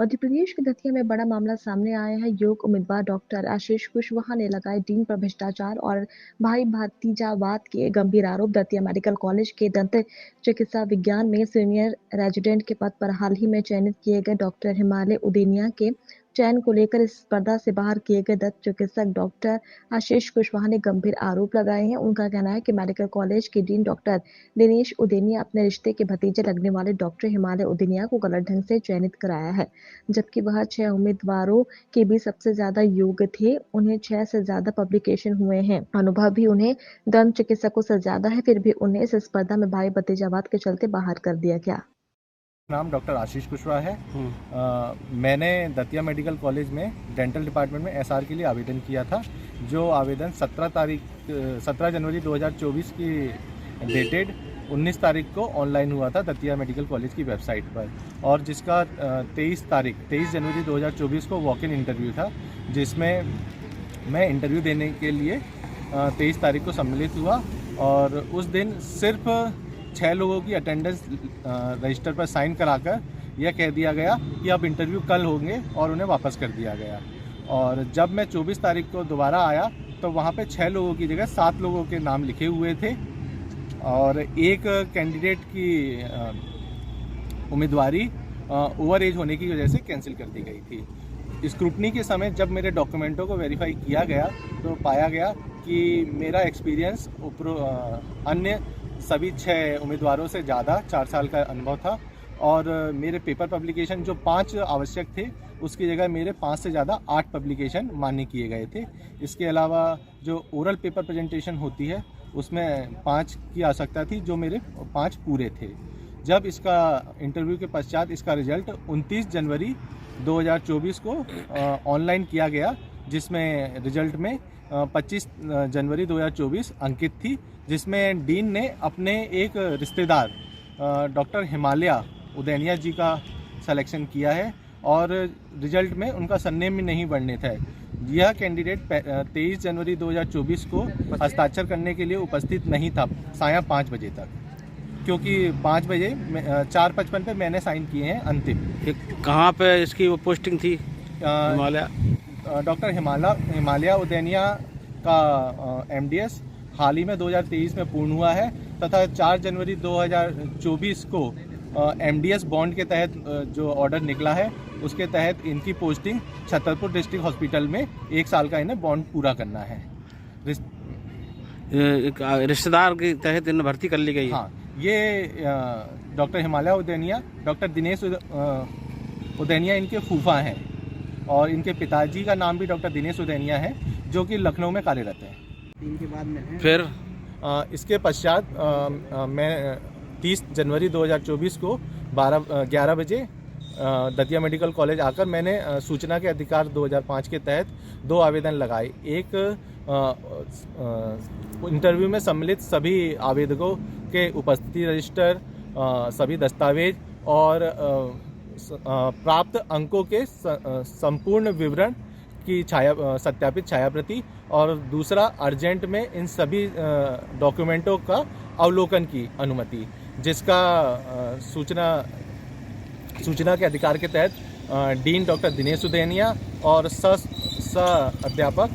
मध्य प्रदेश के दतिया में बड़ा मामला सामने आया है। योग्य उम्मीदवार डॉक्टर आशीष कुशवाहा ने लगाए डीन पर भ्रष्टाचार और भाई भतीजावाद के गंभीर आरोप। दतिया मेडिकल कॉलेज के दंत चिकित्सा विज्ञान में सीनियर रेजिडेंट के पद पर हाल ही में चयनित किए गए डॉक्टर हिमालय उदेनिया के चयन को लेकर इस स्पर्धा से बाहर किए गए दंत चिकित्सक डॉक्टर आशीष कुशवाहा ने गंभीर आरोप लगाए हैं। उनका कहना है कि मेडिकल कॉलेज के डीन डॉक्टर दिनेश उदेनिया अपने रिश्ते के भतीजे लगने वाले डॉक्टर हिमालय उदेनिया को गलत ढंग से चयनित कराया है, जबकि वह 6 उम्मीदवारों के बीच सबसे ज्यादा योग्य थे। उन्हें 6 से ज्यादा पब्लिकेशन हुए हैं, अनुभव भी उन्हें दंत चिकित्सकों से ज्यादा है, फिर भी उन्हें इस स्पर्धा में भाई भतीजावाद के चलते बाहर कर दिया गया। नाम डॉक्टर आशीष कुशवाहा है। मैंने दतिया मेडिकल कॉलेज में डेंटल डिपार्टमेंट में एसआर के लिए आवेदन किया था, जो आवेदन 17 जनवरी 2024 की डेटेड 19 तारीख को ऑनलाइन हुआ था दतिया मेडिकल कॉलेज की वेबसाइट पर, और जिसका 23 जनवरी 2024 को वॉक इन इंटरव्यू था, जिसमें मैं इंटरव्यू देने के लिए 23 तारीख को सम्मिलित हुआ। और उस दिन सिर्फ 6 लोगों की अटेंडेंस रजिस्टर पर साइन कराकर यह कह दिया गया कि अब इंटरव्यू कल होंगे, और उन्हें वापस कर दिया गया। और जब मैं 24 तारीख को दोबारा आया तो वहाँ पे 6 लोगों की जगह 7 लोगों के नाम लिखे हुए थे, और एक कैंडिडेट की उम्मीदवारी ओवर एज होने की वजह से कैंसिल कर दी गई थी। स्क्रूटनी के समय जब मेरे डॉक्यूमेंटों को वेरीफाई किया गया तो पाया गया कि मेरा एक्सपीरियंस अन्य सभी 6 उम्मीदवारों से ज़्यादा 4 साल का अनुभव था, और मेरे पेपर पब्लिकेशन जो 5 आवश्यक थे उसकी जगह मेरे 5 से ज़्यादा 8 पब्लिकेशन मान्य किए गए थे। इसके अलावा जो ओरल पेपर प्रेजेंटेशन होती है उसमें 5 की आवश्यकता थी, जो मेरे 5 पूरे थे। जब इसका इंटरव्यू के पश्चात इसका रिजल्ट 29 जनवरी 2024 को ऑनलाइन किया गया, जिसमें रिजल्ट में 25 जनवरी 2024 अंकित थी, जिसमें डीन ने अपने एक रिश्तेदार डॉक्टर हिमालय उदेनिया जी का सिलेक्शन किया है, और रिजल्ट में उनका सरनेम भी नहीं वर्णित है। यह कैंडिडेट 23 जनवरी 2024 को हस्ताक्षर करने के लिए उपस्थित नहीं था साया 5 बजे तक, क्योंकि 5 बजे 4:55 पे मैंने साइन किए हैं अंतिम। कहाँ पे इसकी वो पोस्टिंग थी? हिमालय डॉक्टर हिमालय उदेनिया का MDS हाल ही में 2023 में पूर्ण हुआ है, तथा 4 जनवरी 2024 को MDS बॉन्ड के तहत जो ऑर्डर निकला है उसके तहत इनकी पोस्टिंग छतरपुर डिस्ट्रिक्ट हॉस्पिटल में 1 साल का इन्हें बॉन्ड पूरा करना है। रिश्तेदार के तहत इन्हें भर्ती कर ली गई है। हाँ, ये डॉक्टर हिमालय उदेनिया डॉक्टर दिनेश उदेनिया इनके फूफा हैं, और इनके पिताजी का नाम भी डॉक्टर दिनेश उदेनिया है, जो कि लखनऊ में कार्यरत हैं। इनके बाद में फिर इसके पश्चात मैं 30 जनवरी 2024 को 11 बजे दतिया मेडिकल कॉलेज आकर मैंने सूचना के अधिकार 2005 के तहत 2 आवेदन लगाए। एक इंटरव्यू में सम्मिलित सभी आवेदकों के उपस्थिति रजिस्टर, सभी दस्तावेज और प्राप्त अंकों के संपूर्ण विवरण की सत्यापित छायाप्रति, और दूसरा अर्जेंट में इन सभी डॉक्यूमेंटों का अवलोकन की अनुमति, जिसका सूचना के अधिकार के तहत डीन डॉक्टर दिनेश उदेनिया और अध्यापक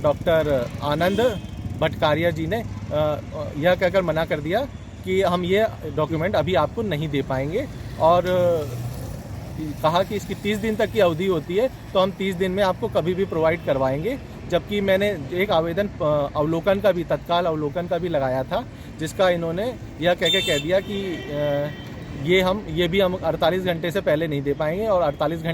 डॉक्टर आनंद भट्टाचार्य जी ने यह कहकर मना कर दिया कि हम ये डॉक्यूमेंट अभी आपको नहीं दे पाएंगे, और कहा कि इसकी 30 दिन तक की अवधि होती है, तो हम 30 दिन में आपको कभी भी प्रोवाइड करवाएंगे। जबकि मैंने एक आवेदन अवलोकन का भी, तत्काल अवलोकन का भी लगाया था, जिसका इन्होंने यह कह दिया कि ये भी हम 48 घंटे से पहले नहीं दे पाएंगे, और 48 घंटे